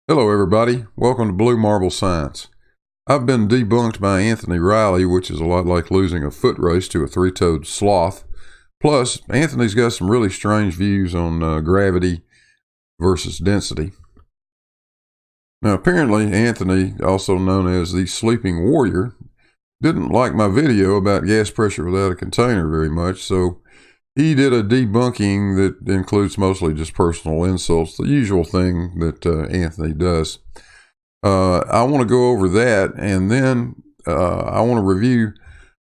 Hello everybody, welcome to BlueMarbleScience. I've been debunked by Anthony Riley, which is a lot like losing a foot race to a three-toed sloth. Plus, Anthony's got some really strange views on gravity versus density. Now apparently Anthony, also known as the Sleeping Warrior, didn't like my video about gas pressure without a container very much, so he did a debunking that includes mostly just personal insults, the usual thing that Anthony does. I want to go over that, and then I want to review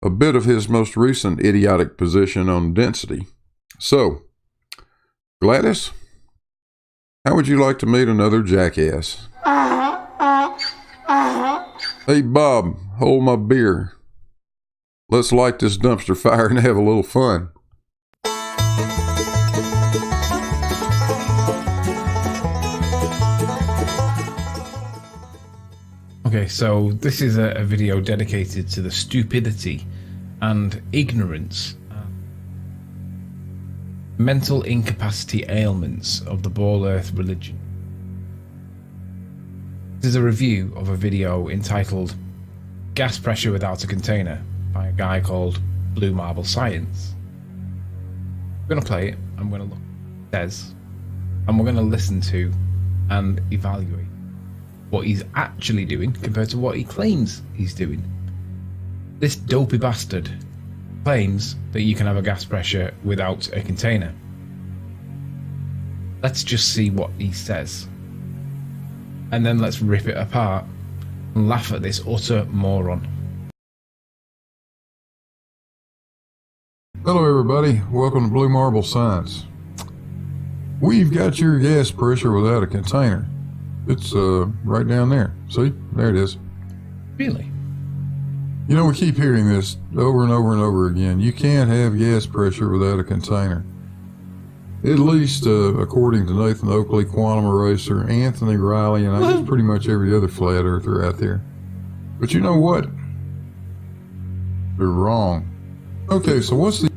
a bit of his most recent idiotic position on density. So, Gladys, how would you like to meet another jackass? Hey, Bob, hold my beer. Let's light this dumpster fire and have a little fun. Okay, so this is a video dedicated to the stupidity and ignorance, mental incapacity ailments of the Ball Earth religion. This is a review of a video entitled Gas Pressure Without a Container by a guy called BlueMarbleScience. I'm going to play it, I'm going to look what it says, and we're going to listen to and evaluate what he's actually doing compared to what he claims he's doing. This dopey bastard claims that you can have a gas pressure without a container. Let's just see what he says, and then let's rip it apart and laugh at this utter moron. Hello everybody, welcome to BlueMarbleScience. We've got your gas pressure without a container. It's right down there. See? There it is. Really? You know, we keep hearing this over and over and over again. You can't have gas pressure without a container. At least according to Nathan Oakley, Quantum Eraser, Anthony Riley, and I guess pretty much every other flat earther out there. But you know what? They're wrong. Okay, so what's the...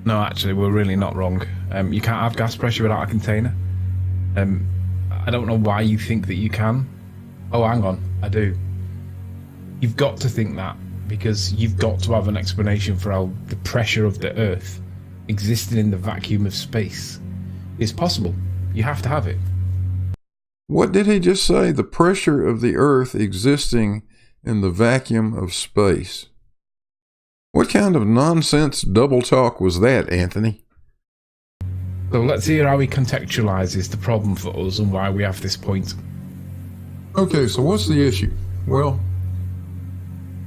No, actually, we're really not wrong. You can't have gas pressure without a container. I don't know why you think that you can. Oh, hang on, I do. You've got to think that, because you've got to have an explanation for how the pressure of the Earth existing in the vacuum of space is possible. You have to have it. What did he just say? The pressure of the Earth existing in the vacuum of space. What kind of nonsense double talk was that, Anthony? So let's hear how he contextualizes the problem for us and why we have this point. Okay, so what's the issue? Well,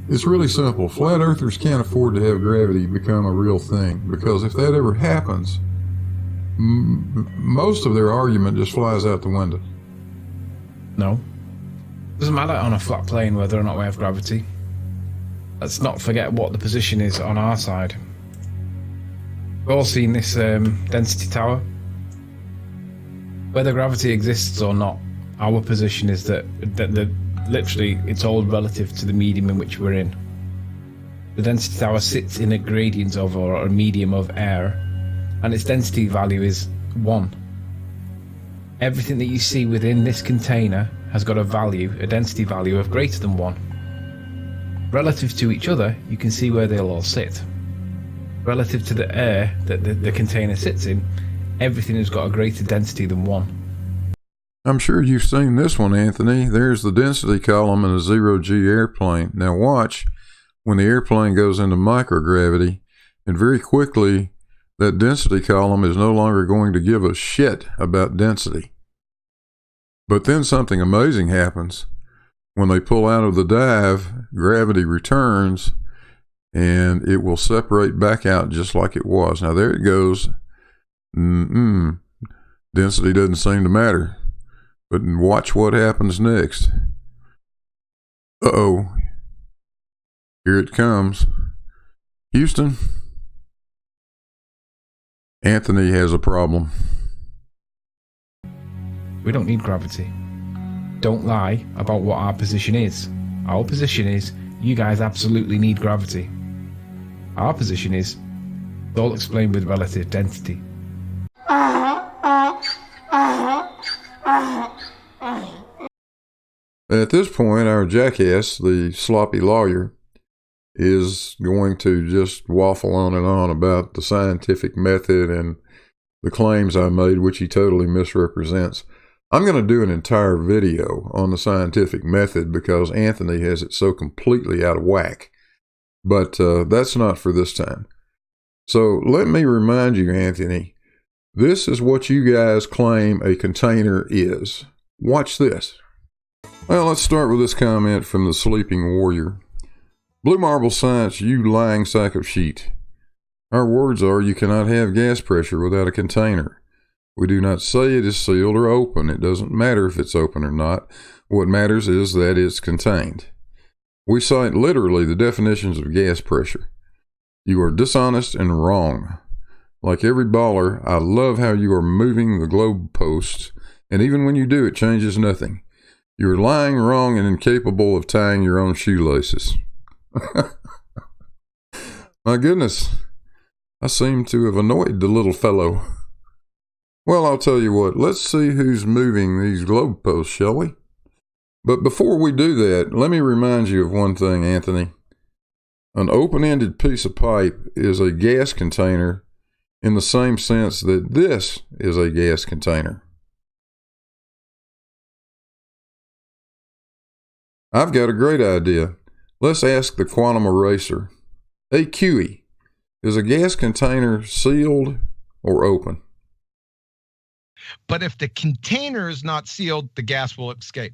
it's really simple. Flat earthers can't afford to have gravity become a real thing, because if that ever happens, most of their argument just flies out the window. No. Doesn't matter on a flat plane whether or not we have gravity. Let's not forget what the position is on our side. We've all seen this density tower. Whether gravity exists or not, our position is that literally it's all relative to the medium in which we're in. The density tower sits in a gradient of, or a medium of, air, and its density value is 1. Everything that you see within this container has got a density value of greater than 1. Relative to each other, you can see where they'll all sit. Relative to the air that the container sits in, everything has got a greater density than 1. I'm sure you've seen this one, Anthony. There's the density column in a zero-G airplane. Now watch when the airplane goes into microgravity, and very quickly that density column is no longer going to give a shit about density. But then something amazing happens. When they pull out of the dive, gravity returns, and it will separate back out just like it was. Now there it goes. Density doesn't seem to matter. But watch what happens next. Uh-oh. Here it comes. Houston. Anthony has a problem. We don't need gravity. Don't lie about what our position is. Our position is you guys absolutely need gravity. Our position is it's all explained with relative density. At this point, our jackass, the sloppy lawyer, is going to just waffle on and on about the scientific method and the claims I made, which he totally misrepresents. I'm going to do an entire video on the scientific method because Anthony has it so completely out of whack. But that's not for this time. So let me remind you, Anthony, this is what you guys claim a container is. Watch this. Well, let's start with this comment from the Sleeping Warrior. Blue Marble Science, you lying sack of shit. Our words are you cannot have gas pressure without a container. We do not say it is sealed or open. It doesn't matter if it's open or not. What matters is that it's contained. We cite literally the definitions of gas pressure. You are dishonest and wrong. Like every baller, I love how you are moving the globe posts, and even when you do, it changes nothing. You are lying, wrong, and incapable of tying your own shoelaces. My goodness, I seem to have annoyed the little fellow. Well, I'll tell you what, let's see who's moving these globe posts, shall we? But before we do that, let me remind you of one thing, Anthony. An open-ended piece of pipe is a gas container in the same sense that this is a gas container. I've got a great idea. Let's ask the quantum eraser. Hey, QE, is a gas container sealed or open? But if the container is not sealed, the gas will escape.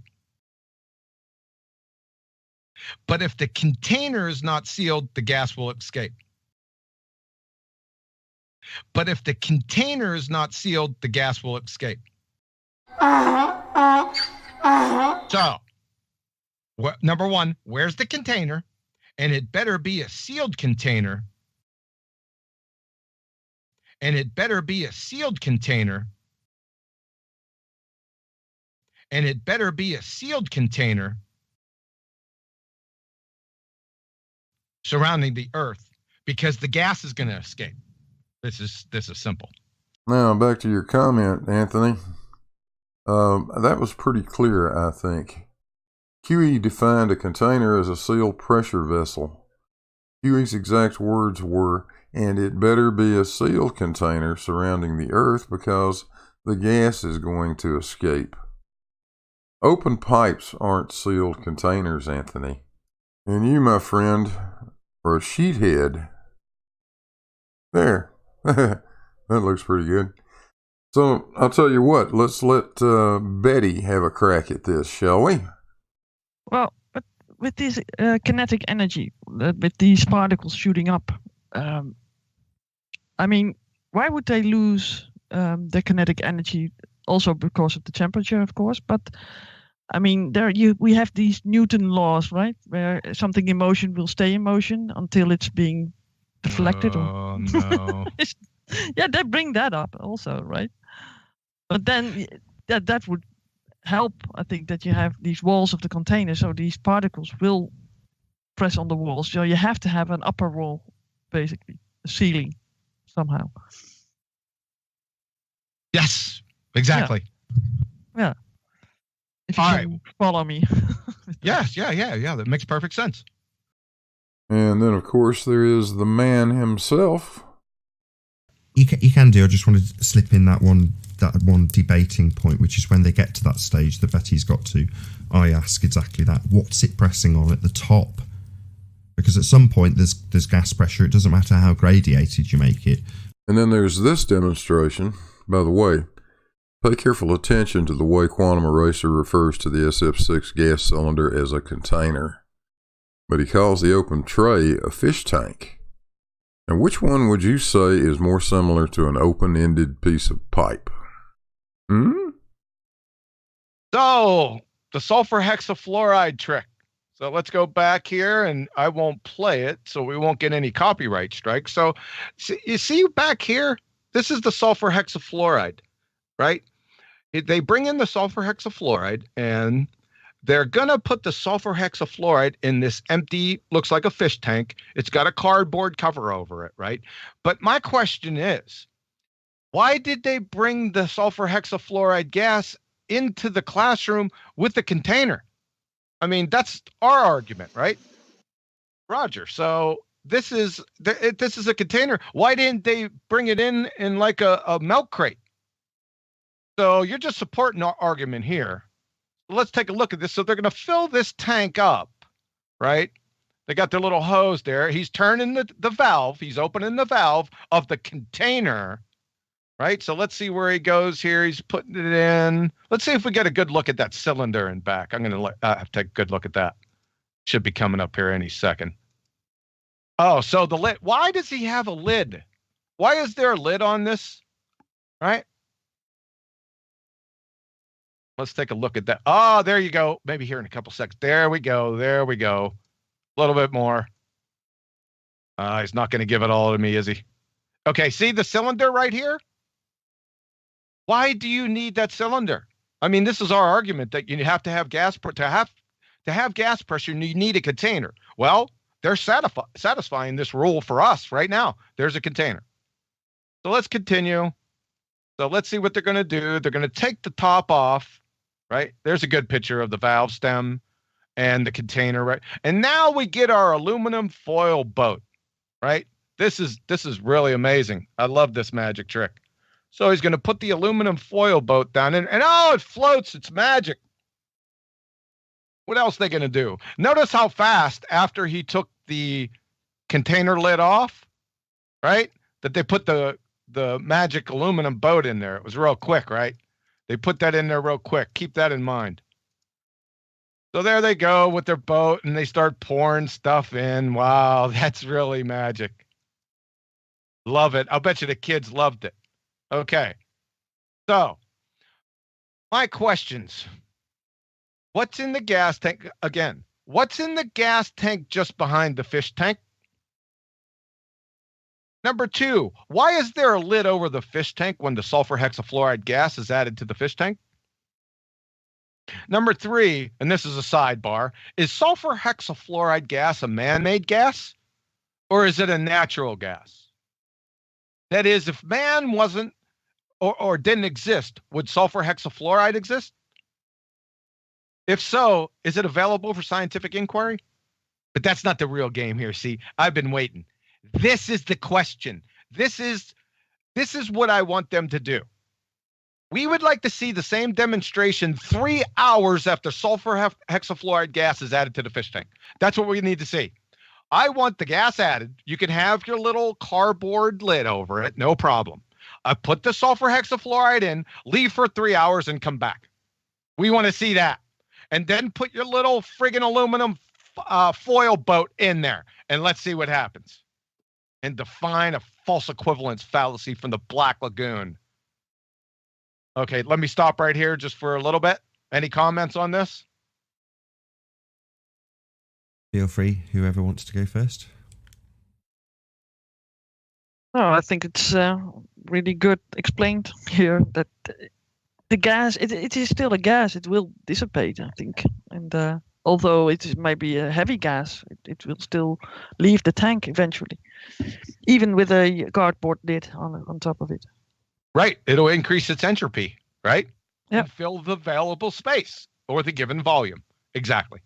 But if the container is not sealed, the gas will escape. But if the container is not sealed, the gas will escape. So, number one, where's the container? And it better be a sealed container. And it better be a sealed container. And it better be a sealed container surrounding the Earth, because the gas is going to escape. This is simple. Now, back to your comment, Anthony. That was pretty clear, I think. QE defined a container as a sealed pressure vessel. QE's exact words were, and it better be a sealed container surrounding the Earth because the gas is going to escape. Open pipes aren't sealed containers, Anthony. And you, my friend, are a sheethead. There. That looks pretty good. So, I'll tell you what, let's let Betty have a crack at this, shall we? Well, but with this kinetic energy, with these particles shooting up, I mean, why would they lose their kinetic energy? Also because of the temperature, of course. But I mean, we have these Newton laws, right? Where something in motion will stay in motion until it's being deflected. Oh, no. Yeah, they bring that up also, right? But then that would help, I think, that you have these walls of the container, so these particles will press on the walls. So you have to have an upper wall, basically, a ceiling somehow. Yes, exactly. Yeah. If you can follow me. Yes, yeah. That makes perfect sense. And then, of course, there is the man himself. You can do. I just wanted to slip in that one debating point, which is when they get to that stage that Betty's got to, I ask exactly that. What's it pressing on at the top? Because at some point there's gas pressure. It doesn't matter how gradiated you make it. And then there's this demonstration. By the way, pay careful attention to the way Quantum Eraser refers to the SF6 gas cylinder as a container. But he calls the open tray a fish tank. Now, which one would you say is more similar to an open-ended piece of pipe? So, the sulfur hexafluoride trick. So let's go back here, and I won't play it, so we won't get any copyright strikes. So you see back here, this is the sulfur hexafluoride, right? They bring in the sulfur hexafluoride, and they're going to put the sulfur hexafluoride in this empty, looks like a fish tank. It's got a cardboard cover over it, right? But my question is, why did they bring the sulfur hexafluoride gas into the classroom with the container? I mean, that's our argument, right? Roger. So this is a container. Why didn't they bring it in like a milk crate? So you're just supporting our argument here. Let's take a look at this. So they're going to fill this tank up, right? They got their little hose there. He's turning the valve. He's opening the valve of the container, right? So let's see where he goes here. He's putting it in. Let's see if we get a good look at that cylinder in back. I'm going to have to take a good look at that. Should be coming up here any second. Oh, so the lid. Why does he have a lid? Why is there a lid on this? Right? Let's take a look at that. Oh, there you go. Maybe here in a couple seconds. There we go. There we go. A little bit more. He's not going to give it all to me, is he? Okay, see the cylinder right here? Why do you need that cylinder? I mean, this is our argument that you have to have gas to have gas pressure. You need a container. Well, they're satisfying this rule for us right now. There's a container. So let's continue. So let's see what they're going to do. They're going to take the top off, right? There's a good picture of the valve stem and the container, right? And now we get our aluminum foil boat, right? This is really amazing. I love this magic trick. So he's going to put the aluminum foil boat down and oh, it floats. It's magic. What else are they going to do? Notice how fast after he took the container lid off, right? That they put the magic aluminum boat in there. It was real quick, right? They put that in there real quick. Keep that in mind. So there they go with their boat and they start pouring stuff in. Wow, that's really magic. Love it. I'll bet you the kids loved it. Okay. So my questions. What's in the gas tank? Again, what's in the gas tank just behind the fish tank? Number 2, why is there a lid over the fish tank when the sulfur hexafluoride gas is added to the fish tank? Number 3, and this is a sidebar, is sulfur hexafluoride gas a man-made gas or is it a natural gas? That is, if man wasn't or didn't exist, would sulfur hexafluoride exist? If so, is it available for scientific inquiry? But that's not the real game here. See, I've been waiting. This is the question. This is what I want them to do. We would like to see the same demonstration 3 hours after sulfur hexafluoride gas is added to the fish tank. That's what we need to see. I want the gas added. You can have your little cardboard lid over it, no problem. I put the sulfur hexafluoride in, leave for 3 hours, and come back. We want to see that. And then put your little friggin' aluminum foil boat in there, and let's see what happens. And define a false equivalence fallacy from the Black Lagoon. Okay, let me stop right here just for a little bit. Any comments on this? Feel free, whoever wants to go first. Oh, I think it's really good explained here that the gas, it is still a gas. It will dissipate, I think. And although it might be a heavy gas, it will still leave the tank eventually, even with a cardboard lid on top of it. Right. It'll increase its entropy, right? Yeah. And fill the available space or the given volume. Exactly.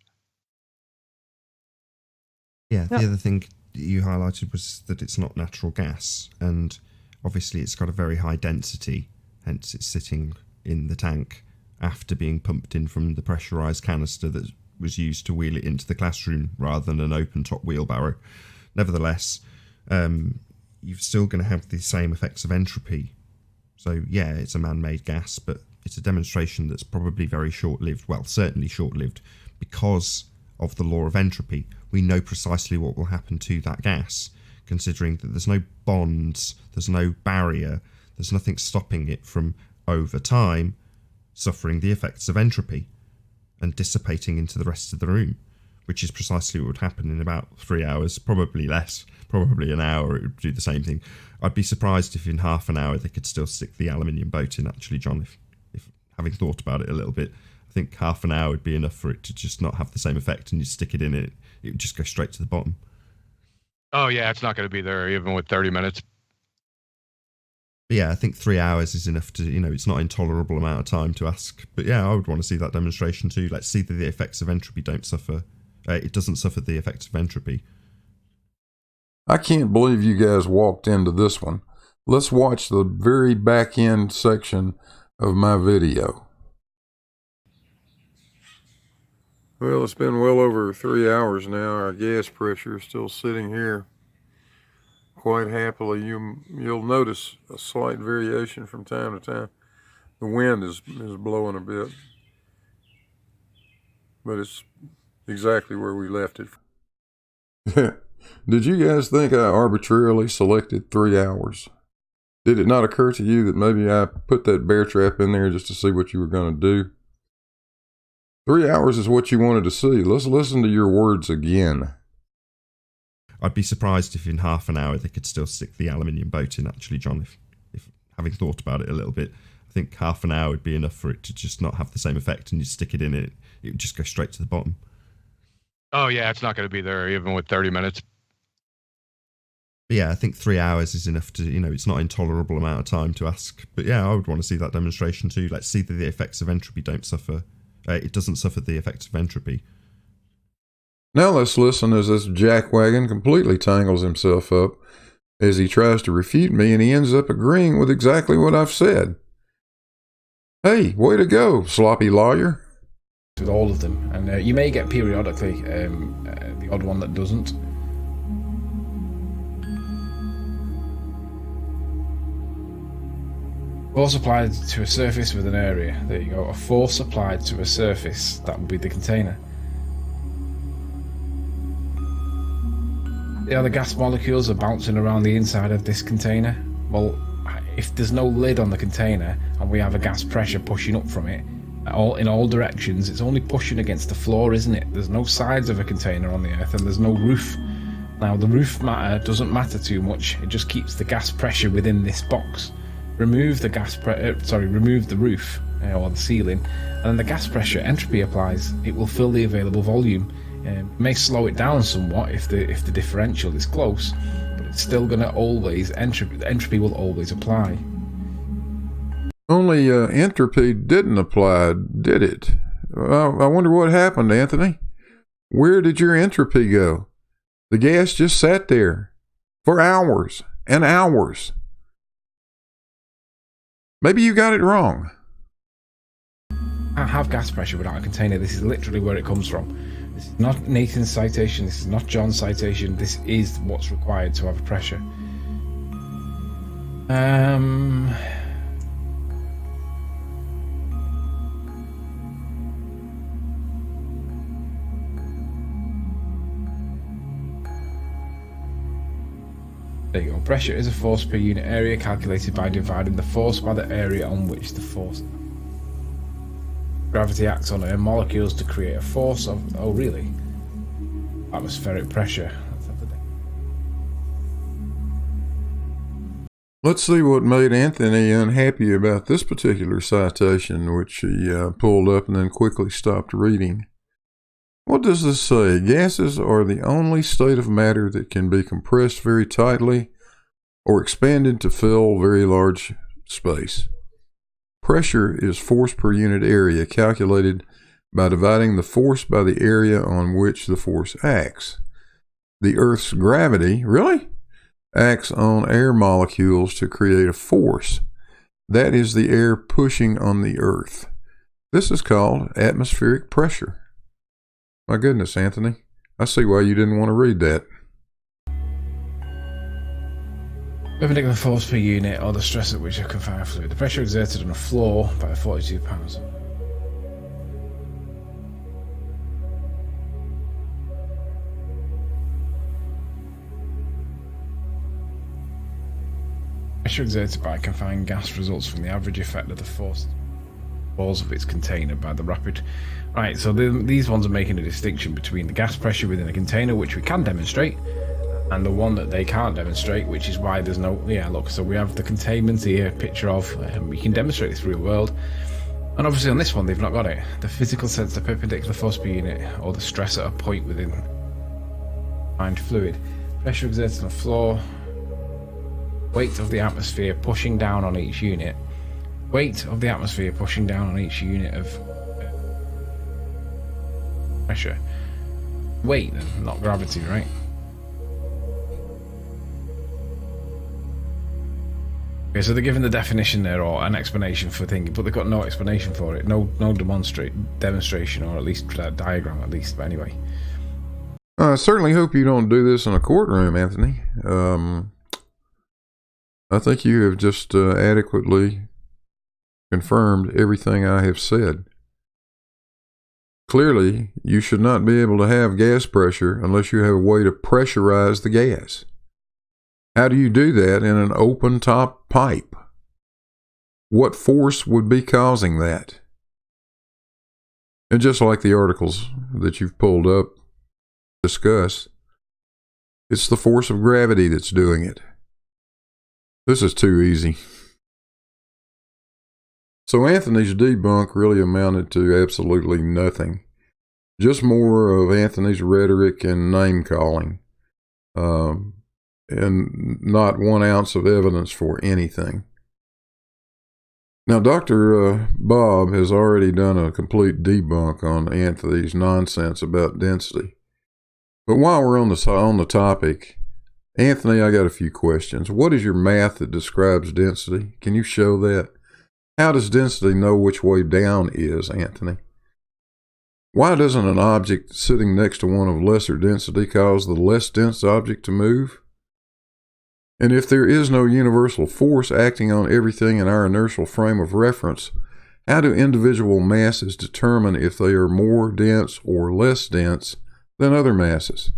Yeah, the other thing you highlighted was that it's not natural gas, and obviously it's got a very high density, hence it's sitting in the tank after being pumped in from the pressurized canister that was used to wheel it into the classroom rather than an open top wheelbarrow. Nevertheless, you're still going to have the same effects of entropy. So yeah, it's a man-made gas, but it's a demonstration that's probably very short-lived. Well, certainly short-lived because of the law of entropy. We know precisely what will happen to that gas, considering that there's no bonds, there's no barrier, there's nothing stopping it from, over time, suffering the effects of entropy and dissipating into the rest of the room, which is precisely what would happen in about 3 hours, probably less, probably an hour, it would do the same thing. I'd be surprised if in half an hour they could still stick the aluminium boat in, actually, John, if having thought about it a little bit. I think half an hour would be enough for it to just not have the same effect, and you stick it in it would just go straight to the bottom. Oh, yeah, it's not going to be there even with 30 minutes. But yeah, I think 3 hours is enough to, it's not an intolerable amount of time to ask. But yeah, I would want to see that demonstration too. Let's see that the effects of entropy don't suffer. It doesn't suffer the effects of entropy. I can't believe you guys walked into this one. Let's watch the very back end section of my video. Well, it's been well over 3 hours now. Our gas pressure is still sitting here quite happily. You'll notice a slight variation from time to time. The wind is blowing a bit, but it's exactly where we left it. Did you guys think I arbitrarily selected 3 hours? Did it not occur to you that maybe I put that bear trap in there just to see what you were going to do? 3 hours is what you wanted to see. Let's listen to your words again. I'd be surprised if in half an hour they could still stick the aluminium boat in, actually, John, if having thought about it a little bit. I think half an hour would be enough for it to just not have the same effect, and you stick it in it would just go straight to the bottom. Oh, yeah, it's not going to be there even with 30 minutes. But yeah, I think 3 hours is enough to, it's not an intolerable amount of time to ask. But yeah, I would want to see that demonstration too. Let's see that the effects of entropy don't suffer. It doesn't suffer the effects of entropy. Now let's listen as this jackwagon completely tangles himself up as he tries to refute me, and he ends up agreeing with exactly what I've said. Hey, way to go, sloppy lawyer. With all of them, and you may get periodically the odd one that doesn't. Force applied to a surface with an area. There you go. A force applied to a surface. That would be the container. The other gas molecules are bouncing around the inside of this container. Well, if there's no lid on the container and we have a gas pressure pushing up from it, in all directions, it's only pushing against the floor, isn't it? There's no sides of a container on the earth, and there's no roof. Now, the roof matter doesn't matter too much. It just keeps the gas pressure within this box. Remove the remove the roof or the ceiling, and then the gas pressure entropy applies. It will fill the available volume. It may slow it down somewhat if the differential is close, but it's still going to always entropy will always apply. Only entropy didn't apply, did it? I wonder what happened, Anthony. Where did your entropy go? The gas just sat there for hours and hours. Maybe you got it wrong. Can't have gas pressure without a container. This is literally where it comes from. This is not Nathan's citation. This is not John's citation. This is what's required to have a pressure. There you go. Pressure is a force per unit area calculated by dividing the force by the area on which the force. Gravity acts on air molecules to create a force of. Oh, really? Atmospheric pressure. Let's see what made Anthony unhappy about this particular citation, which he pulled up and then quickly stopped reading. What does this say? Gases are the only state of matter that can be compressed very tightly or expanded to fill very large space. Pressure is force per unit area calculated by dividing the force by the area on which the force acts. The Earth's gravity, really? Acts on air molecules to create a force. That is the air pushing on the Earth. This is called atmospheric pressure. My goodness, Anthony. I see why you didn't want to read that. Perpendicular force per unit, or the stress at which a confined fluid. The pressure exerted on a floor by 42 pounds. Pressure exerted by a confined gas results from the average effect of the force walls of its container by the rapid. Right, so these ones are making a distinction between the gas pressure within a container, which we can demonstrate, and the one that they can't demonstrate, which is why there's no. Yeah, look, so we have the containment here, picture of. We can demonstrate this real world, and obviously on this one they've not got it. The physical sense, the perpendicular force per unit, or the stress at a point within confined fluid. Pressure exerted on a floor. weight of the atmosphere pushing down on each unit. Weight of the atmosphere pushing down on each unit of pressure. Weight, not gravity, right? Okay, so they're giving the definition there or an explanation for thinking, but they've got no explanation for it. No demonstration, or at least diagram, at least. But anyway. I certainly hope you don't do this in a courtroom, Anthony. I think you have just adequately confirmed everything I have said. Clearly, you should not be able to have gas pressure unless you have a way to pressurize the gas. How do you do that in an open top pipe? What force would be causing that? And just like the articles that you've pulled up discuss, it's the force of gravity that's doing it. This is too easy. So Anthony's debunk really amounted to absolutely nothing. Just more of Anthony's rhetoric and name calling. And not 1 ounce of evidence for anything. Now, Dr. Bob has already done a complete debunk on Anthony's nonsense about density. But while we're on the topic, Anthony, I got a few questions. What is your math that describes density? Can you show that? How does density know which way down is, Anthony? Why doesn't an object sitting next to one of lesser density cause the less dense object to move? And if there is no universal force acting on everything in our inertial frame of reference, how do individual masses determine if they are more dense or less dense than other masses?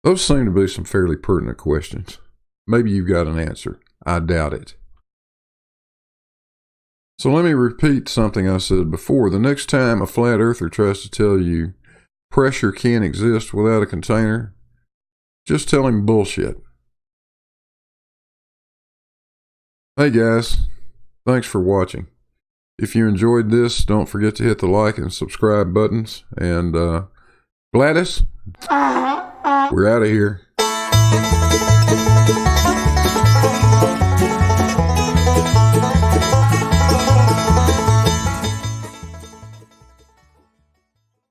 Those seem to be some fairly pertinent questions. Maybe you've got an answer. I doubt it. So let me repeat something I said before. The next time a flat earther tries to tell you pressure can't exist without a container, just tell him bullshit. Hey guys, thanks for watching. If you enjoyed this, don't forget to hit the like and subscribe buttons. And Gladys, we're out of here.